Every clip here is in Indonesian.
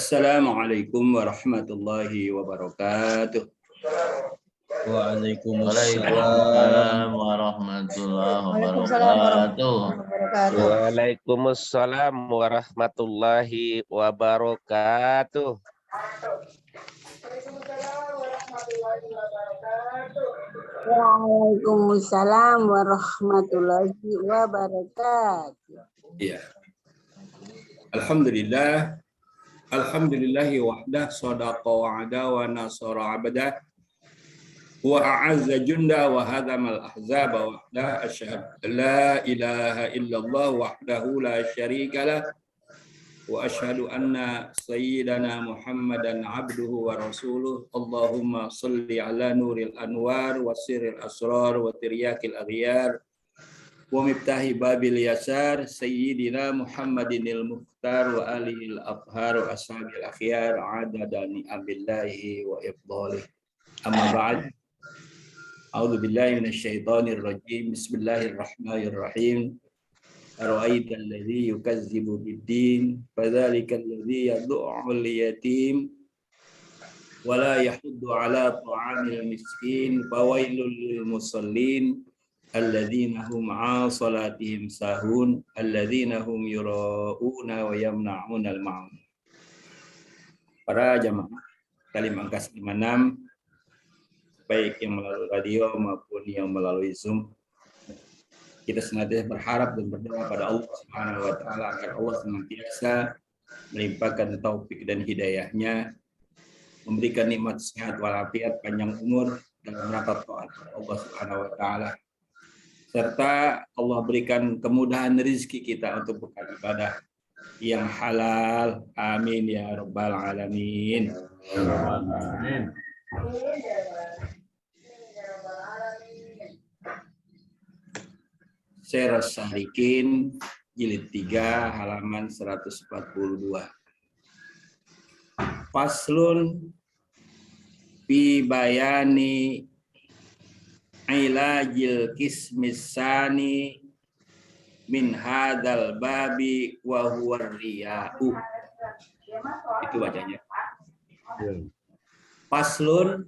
Assalamualaikum warahmatullahi wabarakatuh. Waalaikumsalam warahmatullahi wabarakatuh. Waalaikumsalam warahmatullahi wabarakatuh. Waalaikumsalam warahmatullahi wabarakatuh. Iya. Alhamdulillah. Alhamdulillahi wahdah sadaqa wa'ada wa nasara abada wa a'azza junda wa hadamal ahzaba wahdah asyhadu la ilaha illallah wahdahu la syarika lah wa asyhadu anna sayyidana Muhammadan abduhu wa rasuluh. Allahumma salli ala nuril anwar wa sirril asrar wa tiryakil aghyar wa miftahi babil yasar sayyidina Muhammadinil mukhtar wa alihil abhar wa ashabil akhyar adada ni'amillahi wa ifdalih. Amma ba'd. A'udzu billahi minasyaitonir rajim. Bismillahirrahmanirrahim. Ara'aita alladzi yukazzibu bid-din fadzalika alladzi yad'u'ul yatim wa la yahuddu 'ala ta'amil miskin fawailul lil musallin alladzina hum 'an salatihim sahun alladzina hum yura'una wa yamna'unal ma'un. Para jamaah Talim Angkas 56 baik yang melalui radio maupun yang melalui Zoom, kita senantiasa berharap dan berdoa pada Allah Subhanahu wa taala agar Allah senantiasa melimpahkan taufik dan hidayahnya, memberikan nikmat sehat walafiat, panjang umur dalam rangka taat Allah Subhanahu wa taala, serta Allah berikan kemudahan rezeki kita untuk beribadah yang halal. Amin ya rabbal alamin. Amin. Syarah Salikin jilid 3 halaman 142. Faslun fi bayani ilajil kismisani min hadal babi wa huwa riya'u. Itu bacanya. Faslun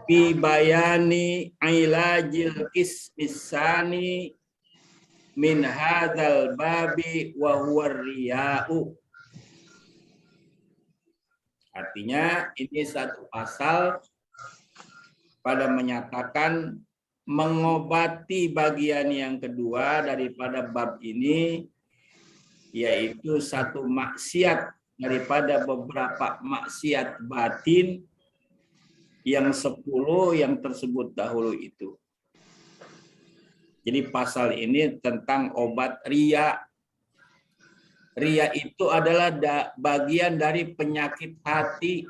fi bayani ilajil kismisani min hadal babi wa huwa riya'u. Artinya ini satu pasal pada menyatakan mengobati bagian yang kedua daripada bab ini, yaitu satu maksiat daripada beberapa maksiat batin yang 10 yang tersebut dahulu itu. Jadi pasal ini tentang obat riya. Riya itu adalah bagian dari penyakit hati.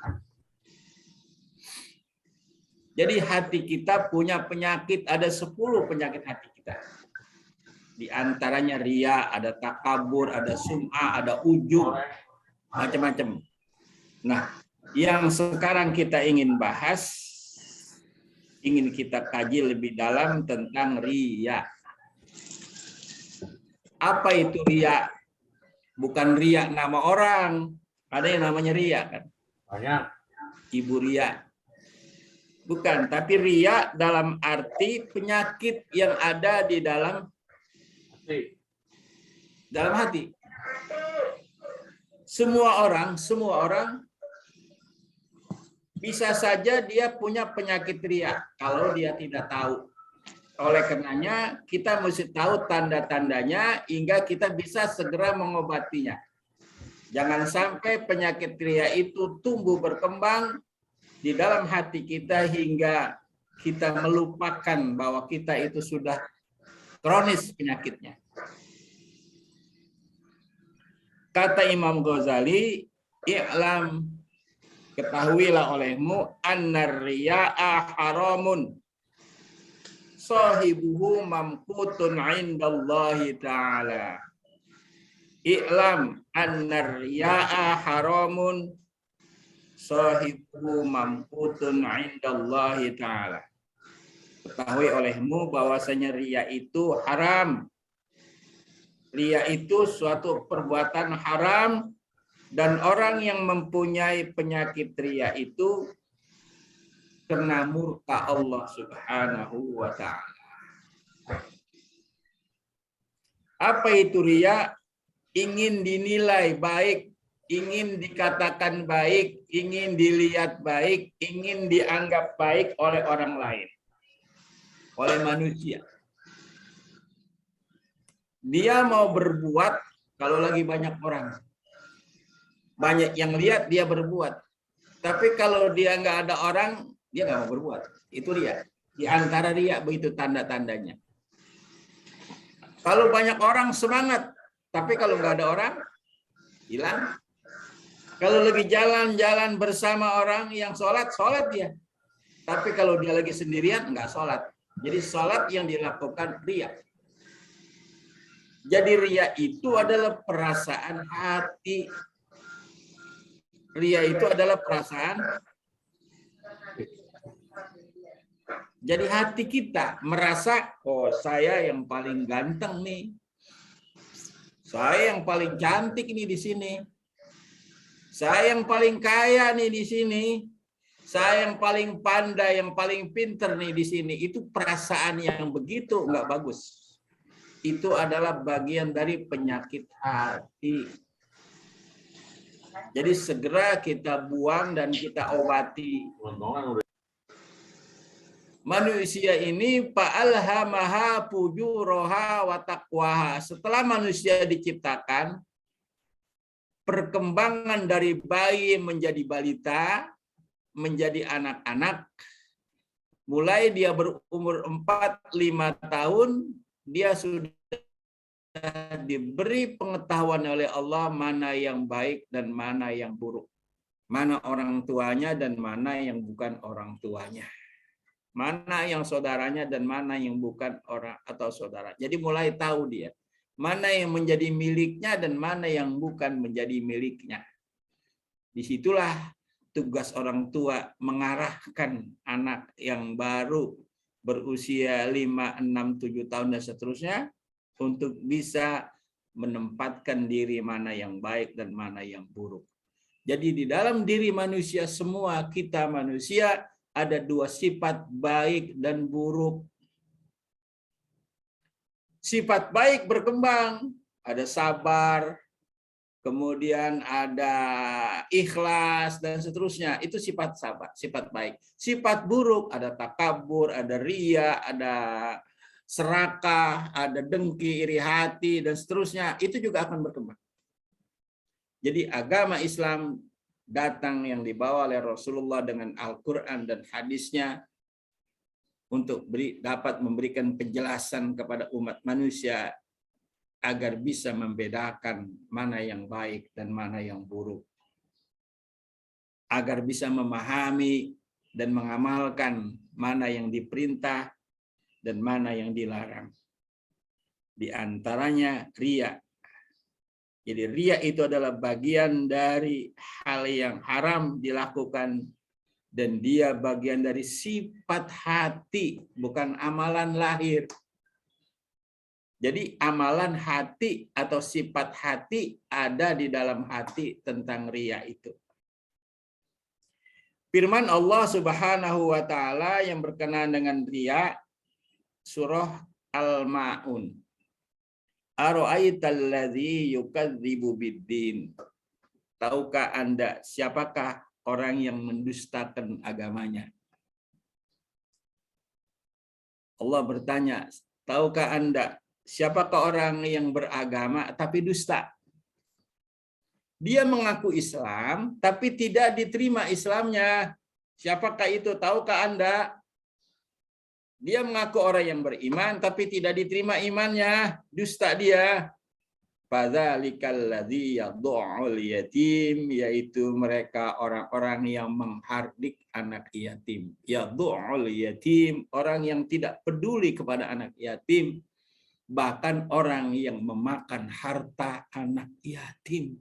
Jadi hati kita punya penyakit, ada 10 penyakit hati kita. Di antaranya riya, ada takabur, ada sum'ah, ada ujub, macam-macam. Nah, yang sekarang kita ingin bahas, ingin kita kaji lebih dalam tentang riya. Apa itu riya? Bukan riya nama orang. Ada yang namanya riya kan? Banyak. Ibu riya. Bukan, tapi riya dalam arti penyakit yang ada di dalam hati. Dalam hati. Semua orang bisa saja dia punya penyakit riya kalau dia tidak tahu. Oleh karenanya kita mesti tahu tanda-tandanya hingga kita bisa segera mengobatinya. Jangan sampai penyakit riya itu tumbuh berkembang di dalam hati kita hingga kita melupakan bahwa kita itu sudah kronis penyakitnya. Kata Imam Ghazali, "I'lam, ketahuilah olehmu, annar riya'a haramun, sahibuhu mamqutun 'indallahi ta'ala." I'lam annar riya'a haramun, sahibuhu mamqutun 'indallahi ta'ala. Ketahui olehmu bahwasanya riya itu haram. Riya itu suatu perbuatan haram Dan orang yang mempunyai penyakit riya itu kena murka Allah Subhanahu wa ta'ala. Apa itu riya? Ingin dinilai baik, ingin dikatakan baik, ingin dilihat baik, ingin dianggap baik oleh orang lain, oleh manusia. Dia mau berbuat kalau lagi banyak orang. Banyak yang lihat dia berbuat. Tapi kalau dia nggak ada orang, dia nggak mau berbuat. Itu riya. Di antara riya begitu tanda-tandanya. Kalau banyak orang semangat, tapi kalau nggak ada orang, hilang. Kalau lagi jalan-jalan bersama orang yang sholat, sholat dia. Tapi kalau dia lagi sendirian, nggak sholat. Jadi sholat yang dilakukan riya. Jadi riya itu adalah perasaan hati. Riya itu adalah perasaan. Jadi hati kita merasa, oh saya yang paling ganteng nih. Saya yang paling cantik nih di sini. Saya yang paling kaya nih di sini. Saya yang paling pandai, yang paling pinter nih di sini. Itu perasaan yang begitu nggak bagus. Itu adalah bagian dari penyakit hati. Jadi segera kita buang dan kita obati. Manusia ini fa'alhamaha fujuraha wa taqwaha. Setelah manusia diciptakan, perkembangan dari bayi menjadi balita, menjadi anak-anak, mulai dia berumur 4-5 tahun, dia sudah diberi pengetahuan oleh Allah mana yang baik dan mana yang buruk. Mana orang tuanya dan mana yang bukan orang tuanya. Mana yang saudaranya dan mana yang bukan orang atau saudara. Jadi mulai tahu dia mana yang menjadi miliknya dan mana yang bukan menjadi miliknya. Disitulah tugas orang tua mengarahkan anak yang baru berusia 5, 6, 7 tahun dan seterusnya untuk bisa menempatkan diri mana yang baik dan mana yang buruk. Jadi di dalam diri manusia semua, kita manusia ada 2 sifat baik dan buruk. Sifat baik berkembang, ada sabar, kemudian ada ikhlas dan seterusnya. Itu sifat sabar, sifat baik. Sifat buruk ada takabur, ada riya, ada serakah, ada dengki, iri hati dan seterusnya. Itu juga akan berkembang. Jadi agama Islam datang yang dibawa oleh Rasulullah dengan Al-Quran dan hadisnya untuk dapat memberikan penjelasan kepada umat manusia agar bisa membedakan mana yang baik dan mana yang buruk. Agar bisa memahami dan mengamalkan mana yang diperintah dan mana yang dilarang. Di antaranya riya. Jadi riya itu adalah bagian dari hal yang haram dilakukan dan dia bagian dari sifat hati, bukan amalan lahir. Jadi amalan hati atau sifat hati ada di dalam hati tentang riya itu. Firman Allah Subhanahu wa taala yang berkenaan dengan riya surah Al-Maun. Ara'aital ladzi yukadzibu biddin. Tahukah Anda siapakah orang yang mendustakan agamanya? Allah bertanya, tahukah Anda siapakah orang yang beragama tapi dusta? Dia mengaku Islam tapi tidak diterima Islamnya. Siapakah itu? Tahukah Anda? Dia mengaku orang yang beriman tapi tidak diterima imannya, dusta dia. Fadzalikal ladzi yad'ul yatim, yaitu mereka orang-orang yang menghardik anak yatim. Yad'ul yatim, orang yang tidak peduli kepada anak yatim, bahkan orang yang memakan harta anak yatim.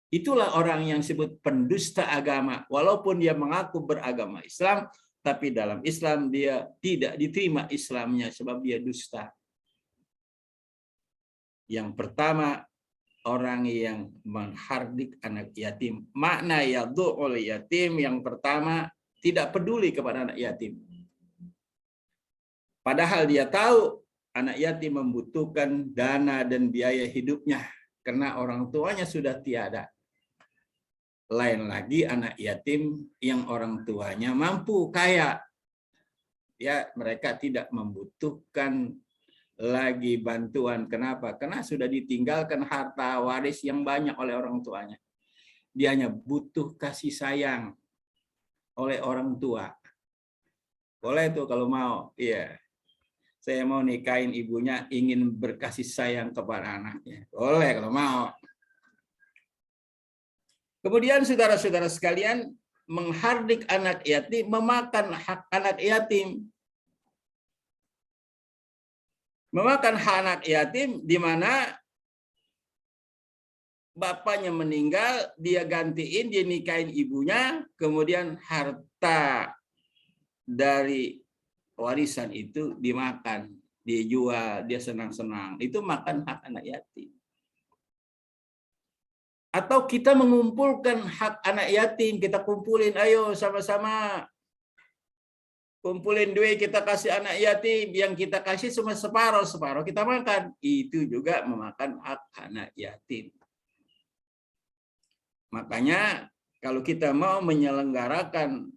Itulah orang yang disebut pendusta agama, walaupun dia mengaku beragama Islam, tapi dalam Islam dia tidak diterima Islamnya sebab dia dusta. Yang pertama, orang yang menghardik anak yatim. Makna yadu'ul yatim yang pertama, tidak peduli kepada anak yatim. Padahal dia tahu anak yatim membutuhkan dana dan biaya hidupnya karena orang tuanya sudah tiada. Lain lagi anak yatim yang orang tuanya mampu, kaya. Ya, mereka tidak membutuhkan lagi bantuan. Kenapa? Karena sudah ditinggalkan harta waris yang banyak oleh orang tuanya. Dia hanya butuh kasih sayang oleh orang tua. Boleh tuh kalau mau. Iya. Saya mau nikahin ibunya, ingin berkasih sayang kepada anaknya. Boleh kalau mau. Kemudian saudara-saudara sekalian, menghardik anak yatim, memakan hak anak yatim. Memakan hak anak yatim di mana bapaknya meninggal, dia gantiin, dia nikahin ibunya, kemudian harta dari warisan itu dimakan, dijual, dia senang-senang. Itu makan hak anak yatim. Atau kita mengumpulkan hak anak yatim, kita kumpulin, ayo sama-sama. Kumpulin duit, kita kasih anak yatim, yang kita kasih cuma separuh-separuh kita makan. Itu juga memakan hak anak yatim. Makanya kalau kita mau menyelenggarakan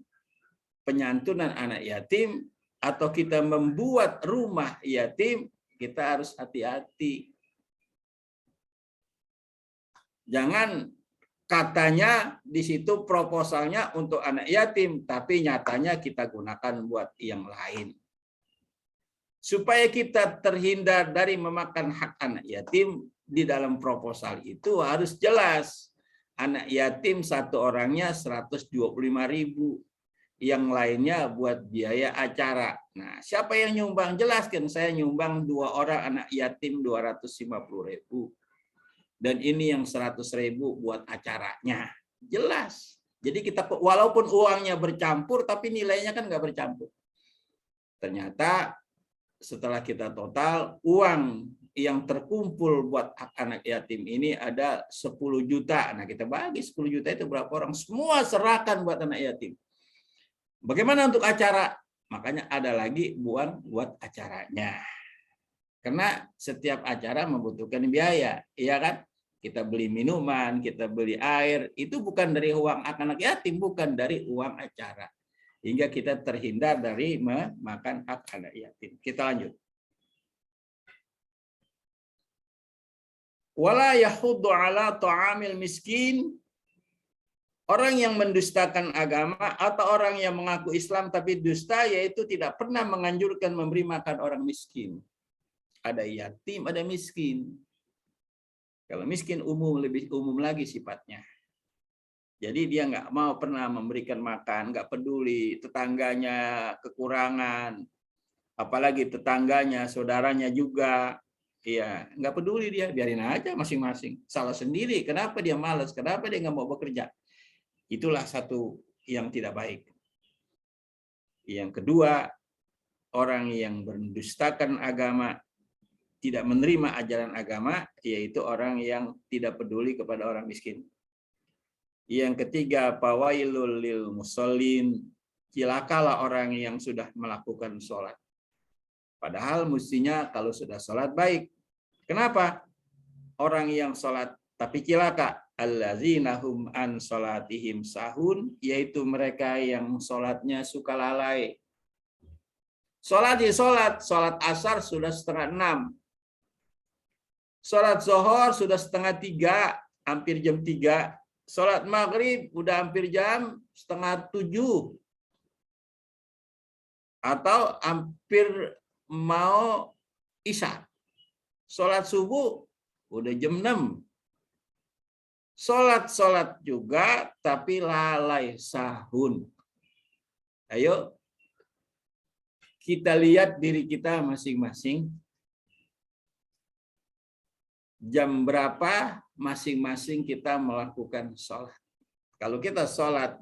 penyantunan anak yatim atau kita membuat rumah yatim, kita harus hati-hati. Jangan katanya di situ proposalnya untuk anak yatim, tapi nyatanya kita gunakan buat yang lain. Supaya kita terhindar dari memakan hak anak yatim, di dalam proposal itu harus jelas. Anak yatim satu orangnya 125.000, yang lainnya buat biaya acara. Nah, siapa yang nyumbang? Jelaskan, saya nyumbang 2 orang anak yatim 250.000. Dan ini yang 100.000 buat acaranya. Jelas. Jadi kita walaupun uangnya bercampur, tapi nilainya kan nggak bercampur. Ternyata setelah kita total, uang yang terkumpul buat anak yatim ini ada 10 juta. Nah, kita bagi 10 juta itu berapa orang? Semua serahkan buat anak yatim. Bagaimana untuk acara? Makanya ada lagi uang buat acaranya. Karena setiap acara membutuhkan biaya, iya kan? Kita beli minuman, kita beli air, itu bukan dari uang anak yatim, bukan dari uang acara. Hingga kita terhindar dari memakan hak anak yatim. Kita lanjut. Wala yahuddu ala ta'amil miskin. Orang yang mendustakan agama atau orang yang mengaku Islam tapi dusta, yaitu tidak pernah menganjurkan memberi makan orang miskin. Ada yatim, ada miskin. Kalau miskin umum, lebih umum lagi sifatnya. Jadi dia nggak mau pernah memberikan makan, nggak peduli tetangganya kekurangan, apalagi tetangganya, saudaranya juga, ya nggak peduli dia, biarin aja masing-masing. Salah sendiri, kenapa dia malas, kenapa dia nggak mau bekerja? Itulah satu yang tidak baik. Yang kedua, orang yang mendustakan agama, tidak menerima ajaran agama, yaitu orang yang tidak peduli kepada orang miskin. Yang ketiga, fawailul lil musallin, celakalah orang yang sudah melakukan sholat. Padahal mestinya kalau sudah sholat baik. Kenapa? Orang yang sholat tapi cilaka, allazina hum an sholatihim sahun, yaitu mereka yang sholatnya suka lalai. Sholat asar sudah 5:30. Sholat zuhur sudah 2:30, hampir jam 3. Sholat maghrib udah hampir jam 6:30. Atau hampir mau isya. Sholat subuh udah jam 6. Sholat juga tapi lalai sahun. Ayo kita lihat diri kita masing-masing. Jam berapa masing-masing kita melakukan sholat. Kalau kita sholat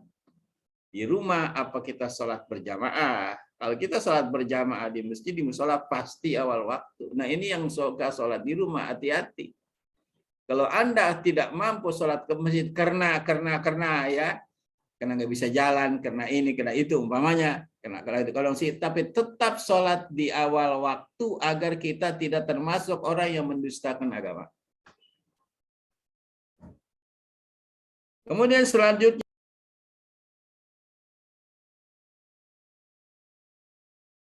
di rumah, apa kita sholat berjamaah? Kalau kita sholat berjamaah di masjid, di musola, pasti awal waktu. Nah, ini yang suka sholat di rumah, hati-hati. Kalau Anda tidak mampu sholat ke masjid karena ya, karena nggak bisa jalan, karena ini, karena itu umpamanya, karena itu kalau sih, tapi tetap sholat di awal waktu agar kita tidak termasuk orang yang mendustakan agama. Kemudian selanjutnya